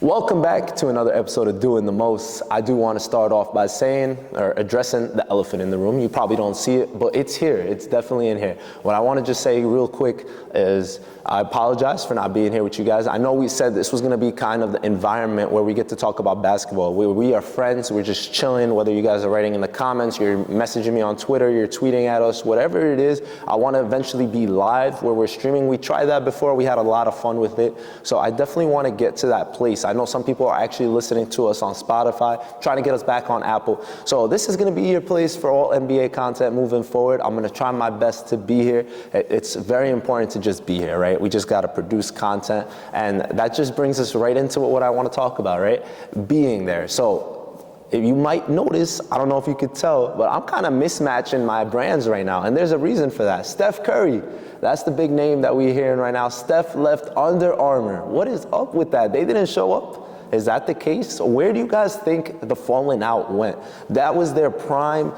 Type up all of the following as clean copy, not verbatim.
Welcome back to another episode of Doing the Most. I do want to start off by saying or addressing the elephant in the room. You probably don't see it, but it's here. It's definitely in here. What I want to just say real quick is I apologize for not being here with you guys. I know we said this was going to be kind of the environment where we get to talk about basketball. We are friends. We're just chilling, whether you guys are writing in the comments, you're messaging me on Twitter, you're tweeting at us, whatever it is. I want to eventually be live where we're streaming. We tried that before. We had a lot of fun with it. So I definitely want to get to that place. I know some people are actually listening to us on Spotify, trying to get us back on Apple. So this is going to be your place for all NBA content moving forward. I'm going to try my best to be here. It's very important to just be here, right? We just got to produce content. And that just brings us right into what I want to talk about, right? Being there. So if you might notice, I don't know if you could tell, but I'm kind of mismatching my brands right now. And there's a reason for that. Steph Curry. That's the big name that we're hearing right now. Steph left Under Armour. What is up with that? They didn't show up? Is that the case? Where do you guys think the falling out went? That was their prime,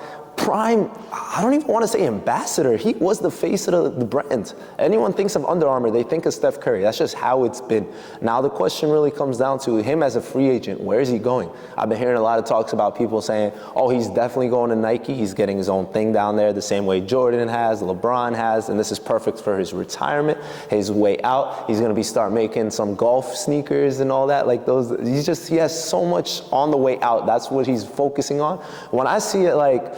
I don't even want to say ambassador. He was the face of the brand. Anyone thinks of Under Armour, they think of Steph Curry. That's just how it's been. Now the question really comes down to him as a free agent. Where is he going? I've been hearing a lot of talks about people saying, oh, he's definitely going to Nike. He's getting his own thing down there the same way Jordan has, LeBron has, and this is perfect for his retirement, his way out. He's going to start making some golf sneakers and all that. Like those, he has so much on the way out. That's what he's focusing on. When I see it like,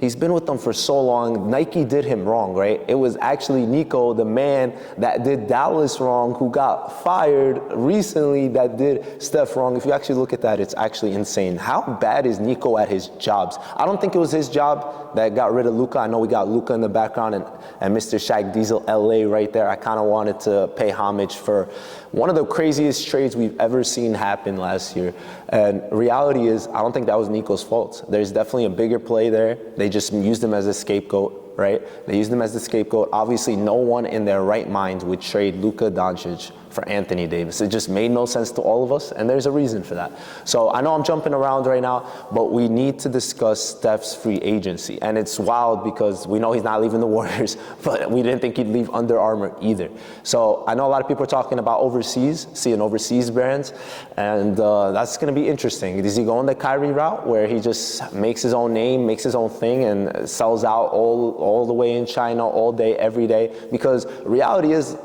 he's been with them for so long. Nike did him wrong, right? It was actually Nico, the man that did Dallas wrong, who got fired recently, that did Steph wrong. If you actually look at that, it's actually insane. How bad is Nico at his jobs? I don't think it was his job that got rid of Luka. I know we got Luka in the background and Mr. Shaq Diesel LA right there. I kind of wanted to pay homage for one of the craziest trades we've ever seen happen last year. And reality is, I don't think that was Nico's fault. There's definitely a bigger play there. They just used him as a scapegoat, right? They used him as the scapegoat. Obviously, no one in their right mind would trade Luka Doncic for Anthony Davis. It just made no sense to all of us, and there's a reason for that. So I know I'm jumping around right now, but we need to discuss Steph's free agency. And it's wild because we know he's not leaving the Warriors, but we didn't think he'd leave Under Armour either. So I know a lot of people are talking about seeing overseas brands, and that's going to be interesting. Is he going the Kyrie route, where he just makes his own name, makes his own thing, and sells out all the way in China all day, every day? Because reality is,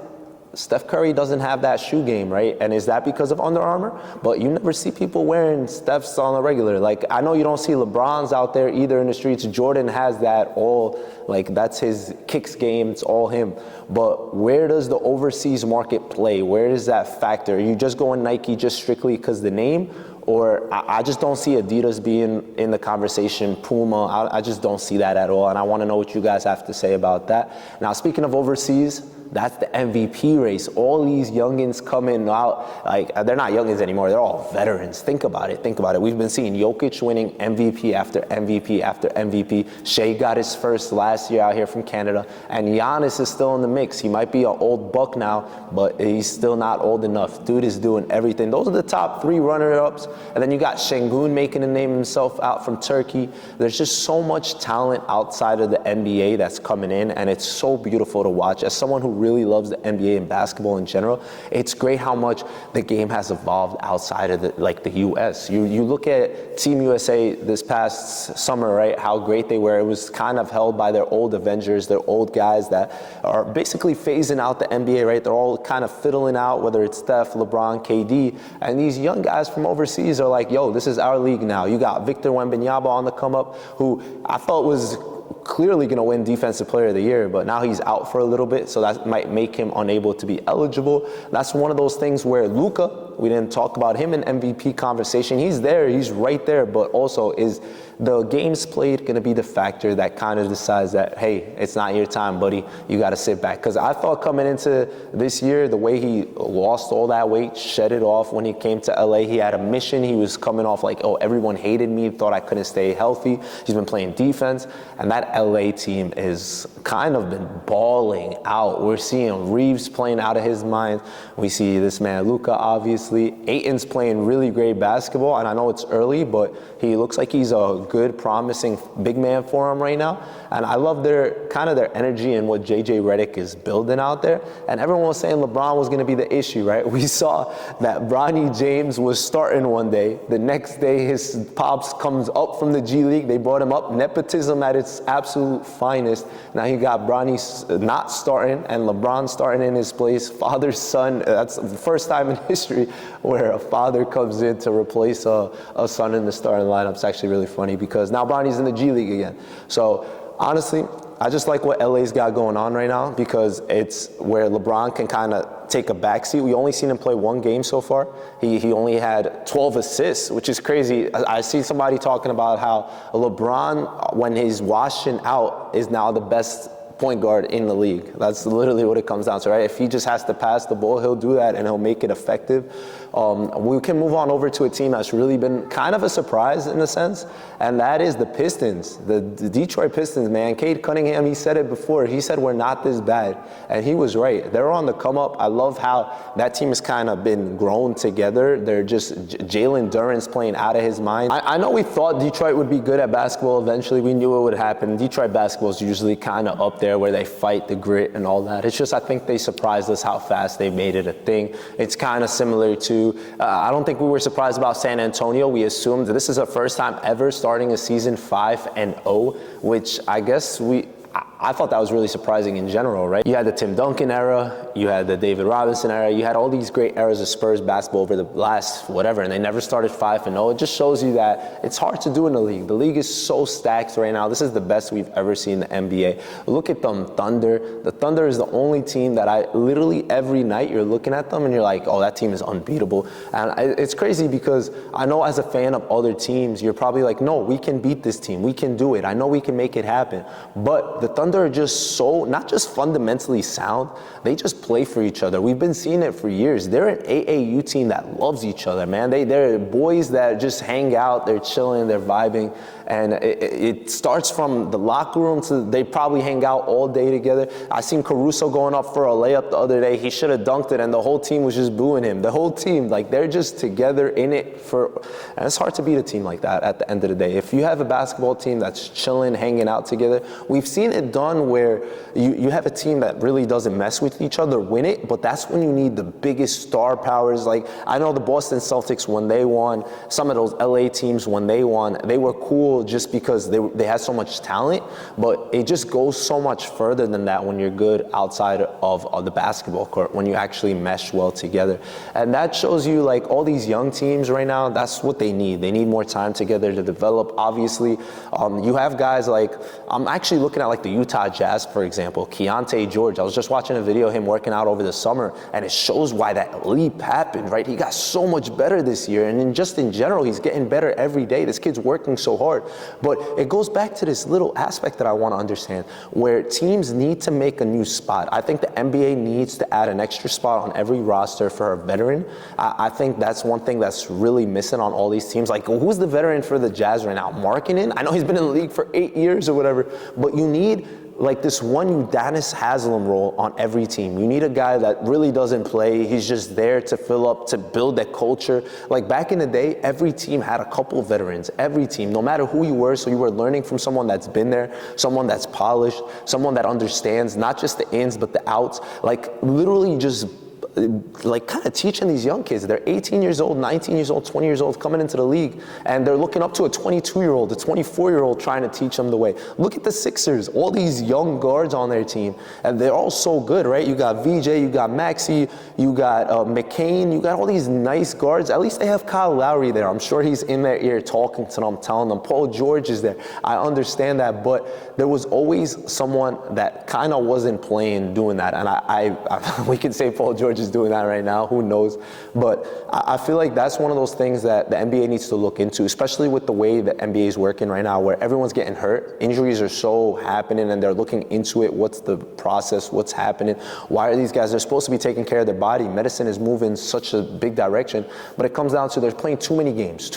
Steph Curry doesn't have that shoe game, right? And is that because of Under Armour? But you never see people wearing Steph's on the regular. Like, I know you don't see LeBron's out there either in the streets. Jordan has that all, like, that's his kicks game. It's all him. But where does the overseas market play? Where is that factor? Are you just going Nike just strictly because the name? Or I just don't see Adidas being in the conversation, Puma. I just don't see that at all. And I want to know what you guys have to say about that. Now, speaking of overseas, that's the MVP race. All these youngins coming out, like, they're not youngins anymore. They're all veterans. Think about it. We've been seeing Jokic winning MVP after MVP after MVP. Shea got his first last year out here from Canada. And Giannis is still in the mix. He might be an old buck now, but he's still not old enough. Dude is doing everything. Those are the top three runner-ups. And then you got Şengün making a name himself out from Turkey. There's just so much talent outside of the NBA that's coming in, and it's so beautiful to watch. As someone who really loves the NBA and basketball in general, it's great how much the game has evolved outside of the US. You look at Team USA this past summer, right? How great they were. It was kind of held by their old Avengers, their old guys that are basically phasing out the NBA, right? They're all kind of fiddling out, whether it's Steph, LeBron, KD, and these young guys from overseas are like, yo, this is our league now. You got Victor Wembanyama on the come up, who I thought was clearly going to win Defensive Player of the Year, but now he's out for a little bit, so that might make him unable to be eligible. That's one of those things where Luka, we didn't talk about him in MVP conversation. He's there, he's right there, but also is the games played going to be the factor that kind of decides that, hey, it's not your time, buddy. You got to sit back. Because I thought coming into this year, the way he lost all that weight, shed it off when he came to LA, he had a mission. He was coming off like, oh, everyone hated me, thought I couldn't stay healthy. He's been playing defense, and that LA team is kind of been balling out. We're seeing Reeves playing out of his mind. We see this man Luka, obviously. Ayton's playing really great basketball, and I know it's early, but he looks like he's a good, promising big man for him right now. And I love their energy and what JJ Redick is building out there. And everyone was saying LeBron was going to be the issue, right? We saw that Bronny James was starting one day. The next day, his pops comes up from the G League. They brought him up. Nepotism at its absolute finest. Now you got Bronny not starting and LeBron starting in his place. Father, son. That's the first time in history where a father comes in to replace a son in the starting lineup. It's actually really funny because now Bronny's in the G League again. So honestly, I just like what LA's got going on right now because it's where LeBron can kind of take a backseat. We only seen him play one game so far. He only had 12 assists, which is crazy. I see somebody talking about how LeBron, when he's washing out, is now the best point guard in the league. That's literally what it comes down to, right? If he just has to pass the ball, he'll do that and he'll make it effective. We can move on over to a team that's really been kind of a surprise in a sense, and that is the Pistons. The Detroit Pistons, man. Cade Cunningham, he said it before. He said we're not this bad, and he was right. They're on the come up. I love how that team has kind of been grown together. They're just Jalen Duren's playing out of his mind. I know we thought Detroit would be good at basketball eventually. We knew it would happen. Detroit basketball is usually kind of up there where they fight the grit and all that. It's just I think they surprised us how fast they made it a thing. It's kind of similar to, I don't think we were surprised about San Antonio. We assumed this is our first time ever starting a season 5-0, which I guess I thought that was really surprising in general, right? You had the Tim Duncan era, you had the David Robinson era, you had all these great eras of Spurs basketball over the last whatever, and they never started 5-0. It just shows you that it's hard to do in the league. The league is so stacked right now. This is the best we've ever seen in the NBA. Look at them, Thunder. The Thunder is the only team that I literally every night you're looking at them and you're like, oh, that team is unbeatable. And it's crazy because I know as a fan of other teams, you're probably like, no, we can beat this team. We can do it. I know we can make it happen. But the Thunder are just so, not just fundamentally sound, they just play for each other. We've been seeing it for years. They're an AAU team that loves each other, man. They're boys that just hang out, they're chilling, they're vibing. And it starts from the locker room to they probably hang out all day together. I seen Caruso going up for a layup the other day. He should have dunked it and the whole team was just booing him. The whole team, like they're just together in it and it's hard to beat a team like that at the end of the day. If you have a basketball team that's chilling, hanging out together, we've seen it done where you have a team that really doesn't mess with each other win it, but that's when you need the biggest star powers. Like I know the Boston Celtics when they won, some of those LA teams when they won, they were cool just because they had so much talent, but it just goes so much further than that when you're good outside of the basketball court, when you actually mesh well together. And that shows you like all these young teams right now, that's what they need. They need more time together to develop. Obviously, you have guys like, I'm actually looking at like the Utah Jazz, for example, Keontae George. I was just watching a video of him working out over the summer, and it shows why that leap happened, right? He got so much better this year, and then just in general, he's getting better every day. This kid's working so hard. But it goes back to this little aspect that I want to understand, where teams need to make a new spot. I think the NBA needs to add an extra spot on every roster for a veteran. I think that's one thing that's really missing on all these teams. Like, who's the veteran for the Jazz right now? Markkanen? I know he's been in the league for 8 years or whatever, but you need like this one Udonis Haslem role on every team. You need a guy that really doesn't play. He's just there to fill up, to build that culture. Like back in the day, every team had a couple of veterans. Every team, no matter who you were, so you were learning from someone that's been there, someone that's polished, someone that understands not just the ins but the outs. Like literally just like kind of teaching these young kids. They're 18 years old, 19 years old, 20 years old coming into the league, and they're looking up to a 22-year-old, a 24-year-old trying to teach them the way. Look at the Sixers, all these young guards on their team, and they're all so good, right? You got VJ, you got Maxey, you got McCain, you got all these nice guards. At least they have Kyle Lowry there. I'm sure he's in their ear talking to them, telling them. Paul George is there. I understand that, but there was always someone that kind of wasn't playing doing that, and we could say Paul George just doing that right now. Who knows? But I feel like that's one of those things that the NBA needs to look into, especially with the way the NBA is working right now, where everyone's getting hurt. Injuries are so happening, and they're looking into it. What's the process? What's happening? Why are these guys? They're supposed to be taking care of their body. Medicine is moving such a big direction, but it comes down to they're playing too many games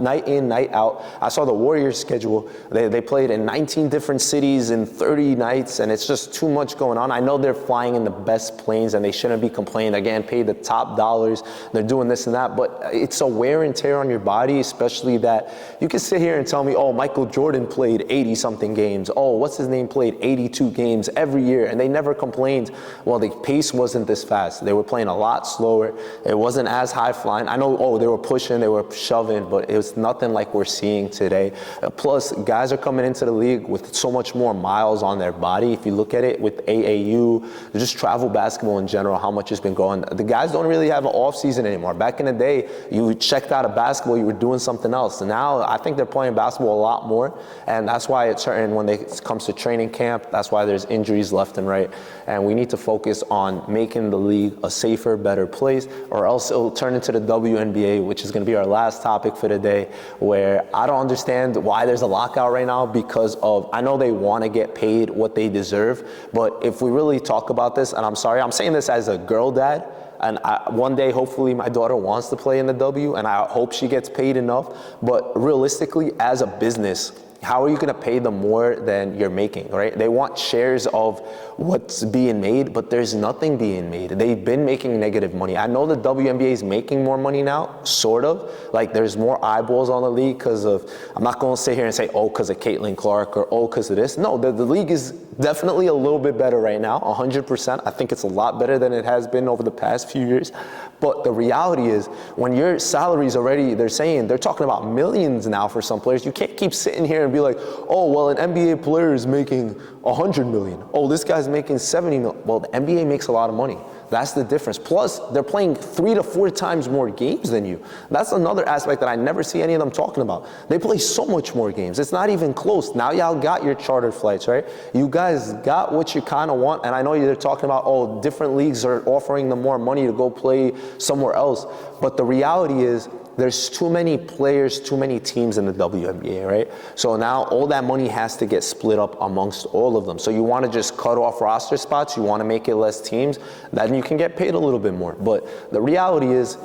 night in, night out. I saw the Warriors schedule. They played in 19 different cities in 30 nights, and it's just too much going on. I know they're flying in the best planes, and they shouldn't be complaining. They're getting paid the top dollars. They're doing this and that, but it's a wear and tear on your body, especially that you can sit here and tell me, oh, Michael Jordan played 80-something games. Oh, what's his name played 82 games every year, and they never complained. Well, the pace wasn't this fast. They were playing a lot slower. It wasn't as high flying. I know, they were pushing, they were shoving, but it was nothing like we're seeing today. Plus, guys are coming into the league with so much more miles on their body. If you look at it with AAU, just travel basketball in general, how much it's been growing. The guys don't really have an off season anymore. Back in the day, you checked out of basketball, you were doing something else. And now I think they're playing basketball a lot more, and that's why it's certain when it comes to training camp, that's why there's injuries left and right. And we need to focus on making the league a safer, better place, or else it'll turn into the WNBA, which is going to be our last topic for today, where I don't understand why there's a lockout right now because of, I know they want to get paid what they deserve, but if we really talk about this, and I'm sorry, I'm saying this as a girl dad, and one day, hopefully, my daughter wants to play in the W, and I hope she gets paid enough. But realistically, as a business, how are you going to pay them more than you're making, right? They want shares of what's being made, but there's nothing being made. They've been making negative money. I know the WNBA is making more money now, sort of. Like, there's more eyeballs on the league because of, I'm not going to sit here and say, oh, because of Caitlin Clark or oh, because of this. No, the league is definitely a little bit better right now, 100%. I think it's a lot better than it has been over the past few years. But the reality is, when your salaries already, they're talking about millions now for some players. You can't keep sitting here and be like, oh, well, an NBA player is making 100 million. Oh, this guy's making 70 million. Well, the NBA makes a lot of money. That's the difference. Plus, they're playing 3 to 4 times more games than you. That's another aspect that I never see any of them talking about. They play so much more games. It's not even close. Now y'all got your chartered flights, right? You guys got what you kind of want. And I know you're talking about, oh, different leagues are offering them more money to go play somewhere else. But the reality is, there's too many players, too many teams in the WNBA, right? So now all that money has to get split up amongst all of them. So you want to just cut off roster spots, you want to make it less teams, then you can get paid a little bit more. But the reality is,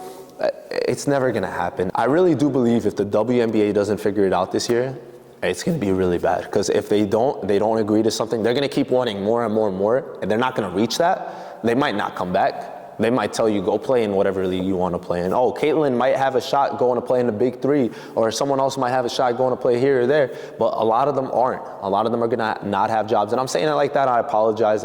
it's never going to happen. I really do believe if the WNBA doesn't figure it out this year, it's going to be really bad. Because if they don't agree to something, they're going to keep wanting more and more and more, and they're not going to reach that. They might not come back. They might tell you, go play in whatever league you want to play in. Oh, Caitlin might have a shot going to play in the Big Three, or someone else might have a shot going to play here or there, but a lot of them aren't. A lot of them are going to not have jobs. And I'm saying it like that, I apologize.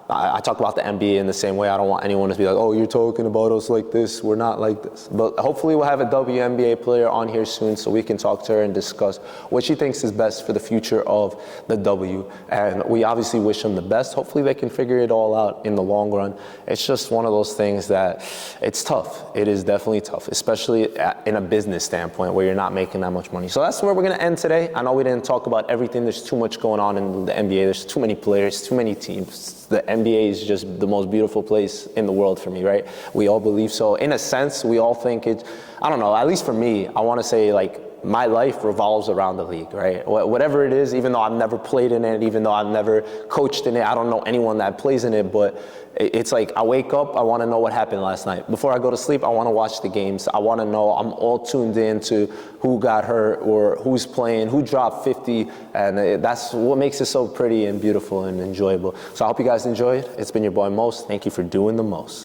I talk about the NBA in the same way. I don't want anyone to be like, oh, you're talking about us like this. We're not like this. But hopefully we'll have a WNBA player on here soon so we can talk to her and discuss what she thinks is best for the future of the W. And we obviously wish them the best. Hopefully they can figure it all out in the long run. It's just one of those things that it's tough. It is definitely tough, especially in a business standpoint where you're not making that much money. So that's where we're going to end today. I know we didn't talk about everything. There's too much going on in the NBA. There's too many players, too many teams. The NBA is just the most beautiful place in the world for me, right? We all believe so. In a sense, we all think it, I don't know, at least for me, I want to say like my life revolves around the league, right? Whatever it is, even though I've never played in it, even though I've never coached in it, I don't know anyone that plays in it, but it's like I wake up, I want to know what happened last night. Before I go to sleep, I want to watch the games. I want to know, I'm all tuned in to who got hurt or who's playing, who dropped 50, and that's what makes it so pretty and beautiful and enjoyable. So I hope you guys enjoyed. It's been your boy Mos. Thank you for doing the most.